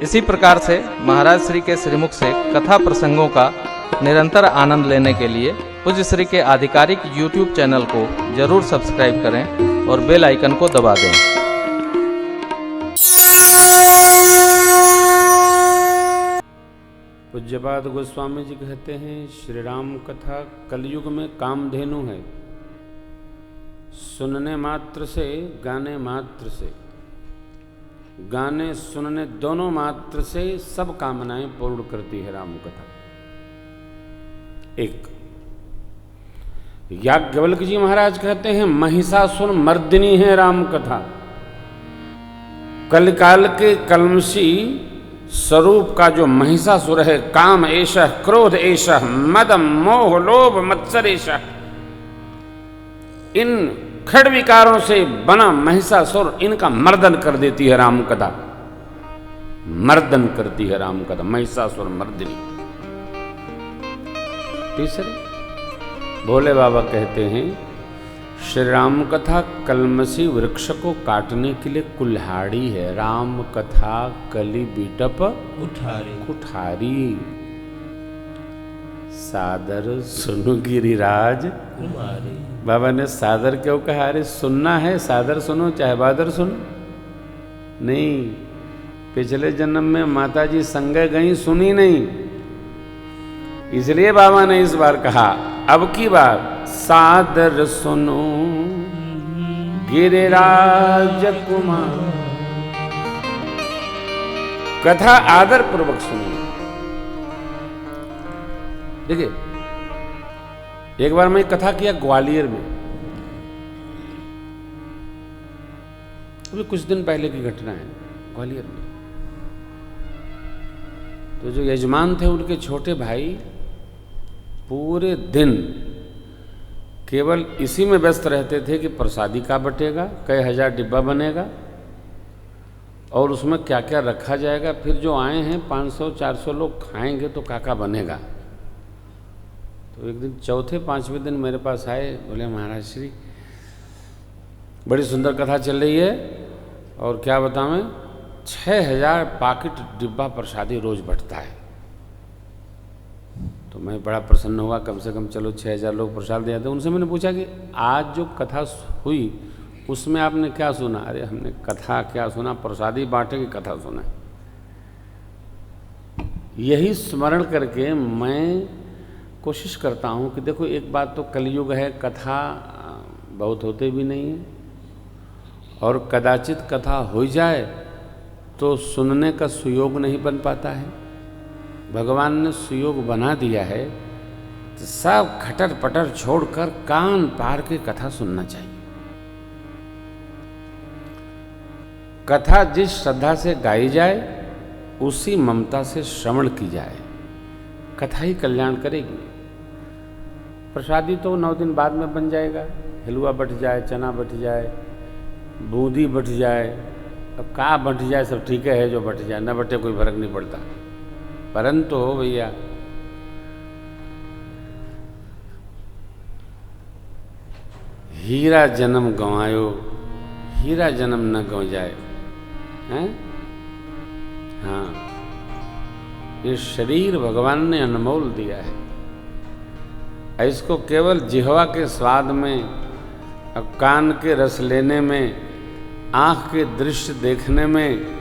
इसी प्रकार से महाराज श्री के श्रीमुख से कथा प्रसंगों का निरंतर आनंद लेने के लिए पूज्य श्री के आधिकारिक YouTube चैनल को जरूर सब्सक्राइब करें और बेल आइकन को दबा दें। पूज्यपाद गोस्वामी जी कहते हैं, श्री राम कथा कलयुग में कामधेनु है। सुनने मात्र से, गाने मात्र से, गाने सुनने दोनों मात्र से सब कामनाएं पूर्ण करती है राम कथा। एक याज्ञवल्क्य जी महाराज कहते हैं, महिषासुर मर्दिनी है राम कथा। कलिकाल के कलमशी स्वरूप का जो महिषासुर है, काम एषः, क्रोध एषः, मद मोह लोभ मत्सर एषः, इन खड़ विकारों से बना महिषासुर, इनका मर्दन कर देती है राम कथा। मर्दन करती है राम कथा, महिषासुर मर्दिनी। तीसरे भोले बाबा कहते हैं, श्री राम कथा कलमसी वृक्ष को काटने के लिए कुल्हाड़ी है। राम कथा कली बीटप कुठारी। सादर सुनु गिरिराज कुमारी। बाबा ने सादर क्यों कहा? अरे सुनना है, सादर सुनो चाहे बादर सुनो। नहीं, पिछले जन्म में माता जी संगे गई, सुनी नहीं, इसलिए बाबा ने इस बार कहा। अब की बार सादर सुनो गिरिराज कुमार। कथा आदर पूर्वक सुनिए। देखिए, एक बार मैं कथा किया ग्वालियर में, अभी कुछ दिन पहले की घटना है। ग्वालियर में तो जो यजमान थे, उनके छोटे भाई पूरे दिन केवल इसी में व्यस्त रहते थे कि प्रसादी का बटेगा, कई हजार डिब्बा बनेगा और उसमें क्या क्या रखा जाएगा, फिर जो आए हैं 500-400 लोग खाएंगे तो क्या क्या बनेगा। तो एक दिन चौथे पांचवें दिन मेरे पास आए, बोले महाराज श्री बड़ी सुंदर कथा चल रही है और क्या बताऊं, 6000 पाकिट डिब्बा प्रसादी रोज बटता है। तो मैं बड़ा प्रसन्न हुआ, कम से कम चलो 6000 लोग प्रसाद दिया था। उनसे मैंने पूछा कि आज जो कथा हुई उसमें आपने क्या सुना? अरे हमने कथा क्या सुना, प्रसादी बांटे की कथा सुना। यही स्मरण करके मैं कोशिश करता हूँ कि देखो, एक बात तो कलयुग है, कथा बहुत होते भी नहीं है, और कदाचित कथा हो जाए तो सुनने का सुयोग नहीं बन पाता है। भगवान ने सुयोग बना दिया है तो सब खटर पटर छोड़कर कान पार के कथा सुनना चाहिए। कथा जिस श्रद्धा से गाई जाए, उसी ममता से श्रवण की जाए, कथा ही कल्याण करेगी। प्रसादी तो 9 दिन बाद में बन जाएगा, हलवा बट जाए, चना बट जाए, बूंदी बट जाए, अब का बट जाए सब ठीक है, जो बट जाए, न बटे कोई फर्क नहीं पड़ता। परंतु भैया हीरा जन्म गंवायो, हीरा जन्म न गंव जाए हैं। हाँ, ये शरीर भगवान ने अनमोल दिया है। इसको केवल जिह्वा के स्वाद में, कान के रस लेने में, आंख के दृश्य देखने में,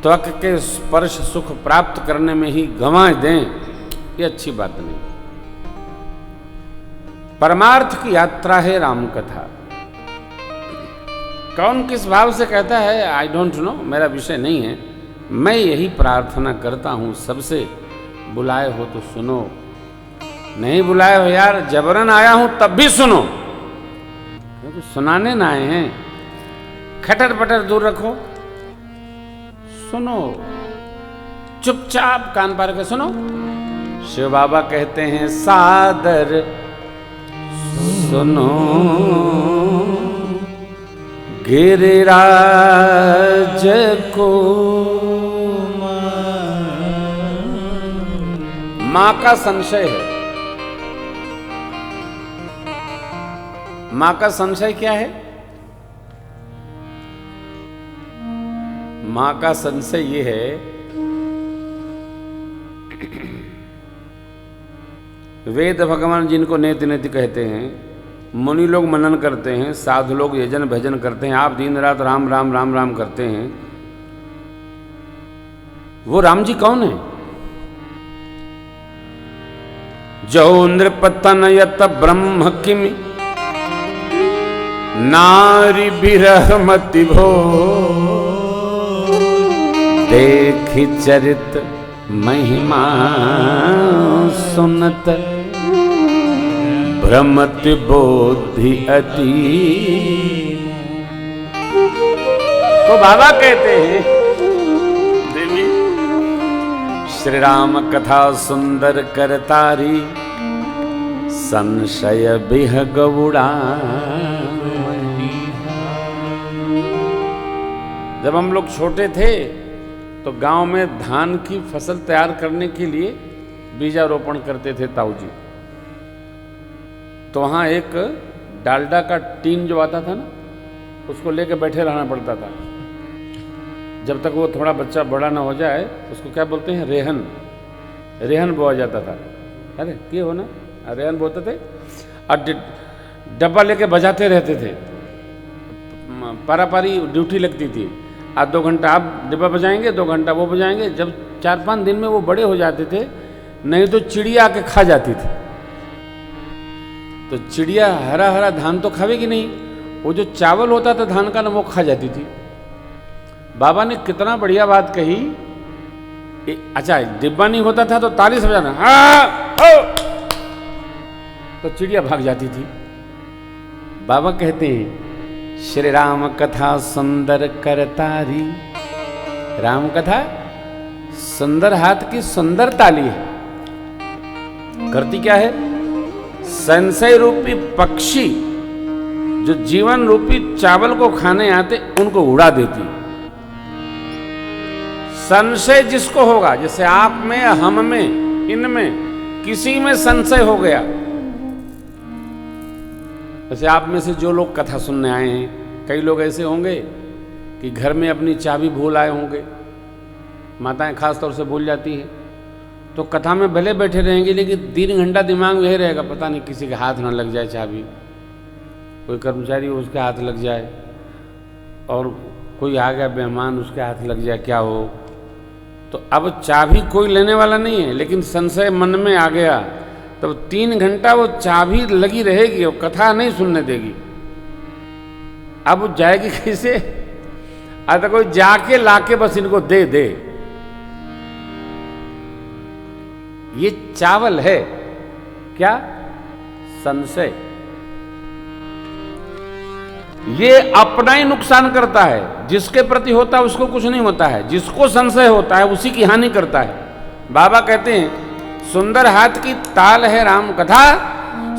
त्वक के स्पर्श सुख प्राप्त करने में ही गंवा दें, ये अच्छी बात नहीं। परमार्थ की यात्रा है राम कथा। कौन किस भाव से कहता है, आई डोंट नो, मेरा विषय नहीं है। मैं यही प्रार्थना करता हूं सबसे, बुलाए हो तो सुनो, नहीं बुलाए हो यार, जबरन आया हूं तब भी सुनो, क्योंकि सुनाने ना आए हैं। खटर पटर दूर रखो, सुनो, चुपचाप कान पार के सुनो। शिव बाबा कहते हैं, सादर सुनो गिरिराज को। मां का संशय है। मां का संशय क्या है? मां का संशय ये है वेद भगवान जिनको नेति नेति कहते हैं, मुनि लोग मनन करते हैं, साधु लोग यजन भजन करते हैं, आप दिन रात राम राम राम राम करते हैं, वो राम जी कौन है? जो नृपतनयत ब्रह्म किमि नारी बिरहमति भो, देखि चरित महिमा सुनत भ्रमत बोधि अति। तो बाबा कहते हैं देवी श्री राम कथा सुंदर करतारी, संशय बिह गौड़ा। जब हम लोग छोटे थे तो गांव में धान की फसल तैयार करने के लिए बीजारोपण करते थे ताऊ जी। तो वहाँ एक डालडा का टीन जो आता था ना, उसको लेके बैठे रहना पड़ता था जब तक वो थोड़ा बच्चा बड़ा ना हो जाए। उसको क्या बोलते हैं? रेहन। रेहन बोया जाता था। अरे ये हो ना, रेहन बोते थे और डब्बा लेके बजाते रहते थे। पारापारी ड्यूटी लगती थी। आज 2 घंटा आप डिब्बा बजाएंगे, 2 घंटा वो बजाएंगे। जब 4-5 दिन में वो बड़े हो जाते थे, नहीं तो चिड़िया आके खा जाती थी। तो चिड़िया हरा हरा धान तो खावेगी नहीं, वो जो चावल होता था धान का ना, वो खा जाती थी। बाबा ने कितना बढ़िया बात कही। अच्छा, डिब्बा नहीं होता था तो ताली से बजाना, हाँ तो चिड़िया भाग जाती थी। बाबा कहते हैं श्री राम कथा सुंदर करतारी। राम कथा सुंदर हाथ की सुंदर ताली है। करती क्या है? संशय रूपी पक्षी जो जीवन रूपी चावल को खाने आते उनको उड़ा देती। संशय जिसको होगा, जैसे आप में, हम में, इनमें किसी में संशय हो गया, जैसे आप में से जो लोग कथा सुनने आए हैं, कई लोग ऐसे होंगे कि घर में अपनी चाबी भूल आए होंगे। माताएं खास तौर से भूल जाती हैं, तो कथा में भले बैठे रहेंगे लेकिन 3 घंटा दिमाग में यही रहेगा, पता नहीं किसी के हाथ ना लग जाए चाबी, कोई कर्मचारी उसके हाथ लग जाए, और कोई आ गया मेहमान उसके हाथ लग जाए, क्या हो। तो अब चाबी कोई लेने वाला नहीं है, लेकिन संशय मन में आ गया, तो 3 घंटा वो चाबी लगी रहेगी और कथा नहीं सुनने देगी। अब वो जाएगी कैसे? अगर कोई जाके लाके बस इनको दे दे। ये चावल है क्या? संशय। ये अपना ही नुकसान करता है। जिसके प्रति होता है उसको कुछ नहीं होता है, जिसको संशय होता है उसी की हानि करता है। बाबा कहते हैं सुंदर हाथ की ताल है राम कथा,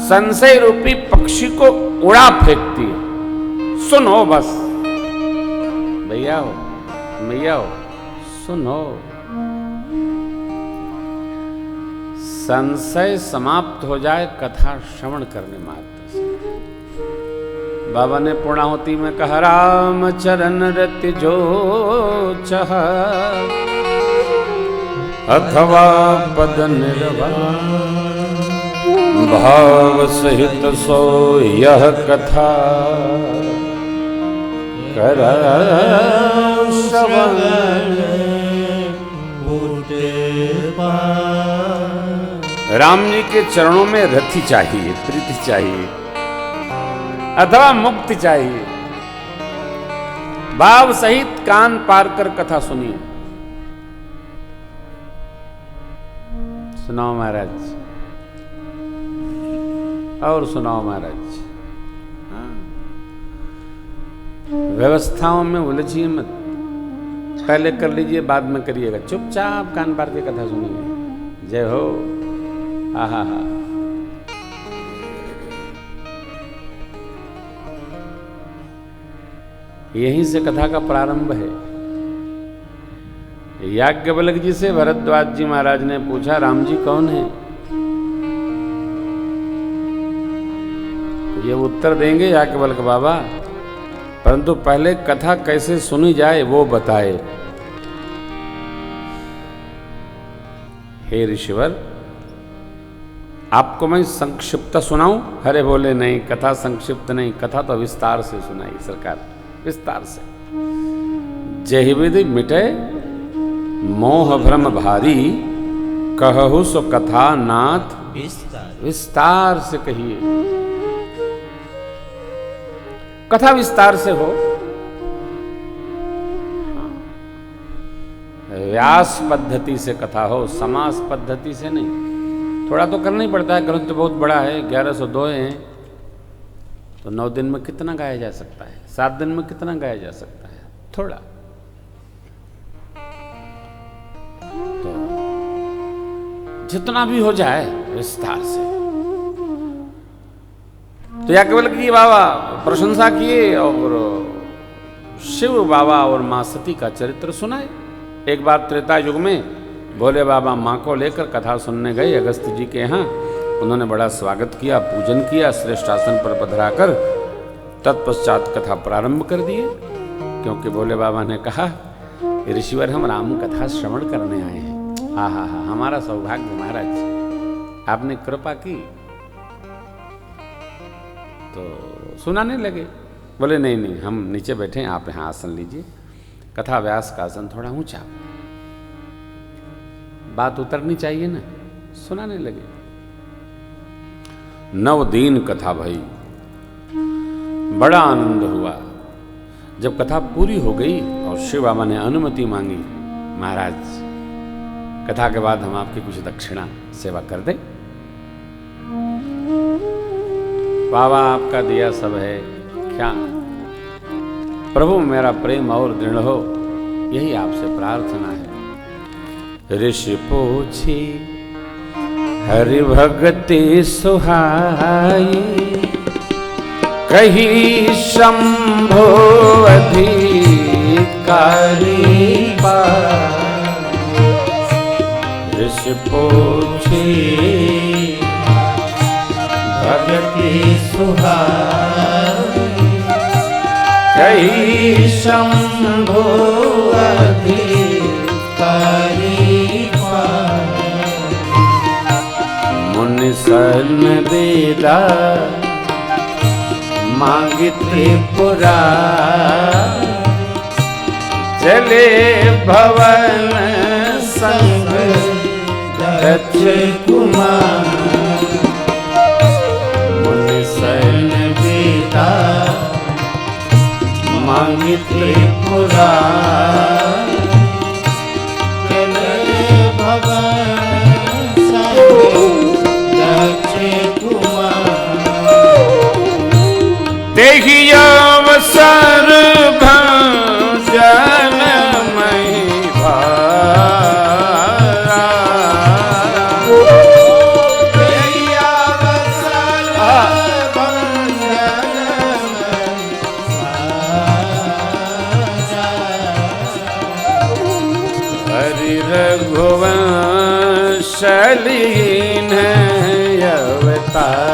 संशय रूपी पक्षी को उड़ा फेंकती है। सुनो बस भैया हो, मैया हो, सुनो। संशय समाप्त हो जाए कथा श्रवण करने मात्र से। बाबा ने पूर्णाहुति में कहा राम चरण रति जो चह अथवा पद निर्वाण, भाव सहित सो यह कथा कर श्रवण। राम जी के चरणों में रति चाहिए, प्रीति चाहिए, अथवा मुक्ति चाहिए। भाव सहित कान पार कर कथा सुनिए। सुनाओ महाराज, और सुनाओ महाराज। हाँ। व्यवस्थाओं में उलझिए मत, पहले कर लीजिए बाद में करिएगा। चुपचाप कान पार के कथा सुनिए। जय हो। आहा हा। यहीं से कथा का प्रारंभ है। याज्ञवल्क जी से भरद्वाज जी महाराज ने पूछा राम जी कौन है? ये उत्तर देंगे याज्ञवल्क बाबा, परंतु पहले कथा कैसे सुनी जाए वो बताए। हे ऋषिवर, आपको मैं संक्षिप्त सुनाऊं? अरे बोले नहीं, कथा संक्षिप्त नहीं, कथा तो विस्तार से सुनाई सरकार, विस्तार से। जहि विधि मिटे मोह भ्रम भारी, कहु सो कथा नाथ विस्तार से कहिए। कथा विस्तार से हो, व्यास पद्धति से कथा हो, समास पद्धति से नहीं। थोड़ा तो करना ही पड़ता है, ग्रंथ बहुत बड़ा है, 1102 हैं, तो 9 दिन में कितना गाया जा सकता है, 7 दिन में कितना गाया जा सकता है, थोड़ा। तो जितना भी हो जाए विस्तार से। तो याज्ञवल्क्य बाबा प्रशंसा किए और शिव बाबा और मां सती का चरित्र सुनाए। एक बार त्रेता युग में भोले बाबा माँ को लेकर कथा सुनने गए अगस्त जी के यहाँ। उन्होंने बड़ा स्वागत किया, पूजन किया, श्रेष्ठ आसन पर पधराकर तत्पश्चात कथा प्रारंभ कर दिए। क्योंकि भोले बाबा ने कहा, ऋषिवर हम राम कथा श्रवण करने आए हैं। हा हा हा, हमारा सौभाग्य महाराज, आपने कृपा की। तो सुनाने लगे। बोले नहीं नहीं, हम नीचे बैठे हैं, आप यहाँ आसन लीजिए। कथा व्यास का आसन थोड़ा ऊंचा, बात उतरनी चाहिए ना। सुनाने लगे। 9 दिन कथा भई, बड़ा आनंद हुआ। जब कथा पूरी हो गई और शिव बाबा ने अनुमति मांगी, महाराज कथा के बाद हम आपकी कुछ दक्षिणा सेवा कर दें। बाबा आपका दिया सब है, क्या प्रभु मेरा प्रेम और दृढ़ हो, यही आपसे प्रार्थना है। ऋषि पूछी हरि भगति सुहाई, कही शंभो अधिकारी पाई। ऋषि पूछी भगति सुहाई, कही शंभो अधिकारी पाई। मुनि सन बेदा मांगी त्रिपुरा, चले भवन संग दक्ष कुमार। मुनि सन बेदा मांगी त्रिपुरा, देहि अवसर भंजन मई भारा। देहि अवसर भंजन मई भारा। हरि रघुवंश लीन अवतार,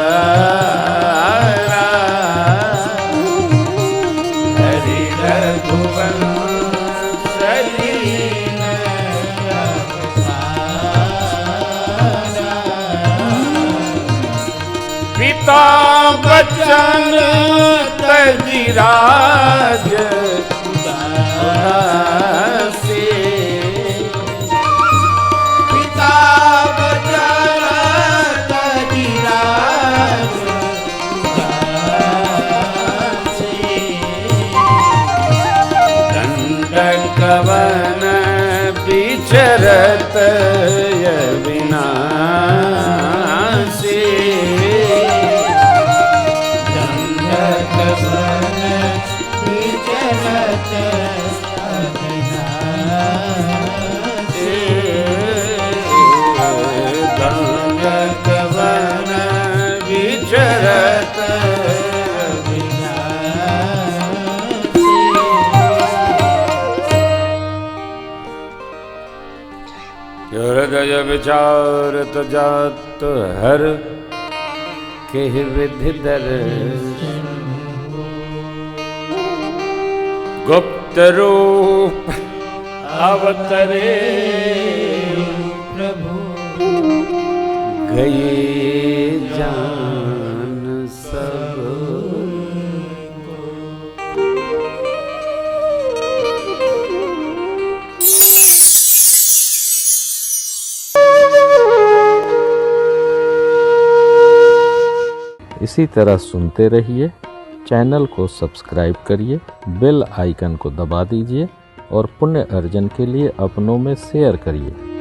पिता बचन तजिराज उदासी। पिता बचन तजिराज उदासी। दंडक वन विचरत विनाशी। हृदय विचारत जात हर के विधि दर्शन। गुप्त रूप अवतरे प्रभु, गए जान सब। इसी तरह सुनते रहिए, चैनल को सब्सक्राइब करिए, बेल आइकन को दबा दीजिए और पुण्य अर्जन के लिए अपनों में शेयर करिए।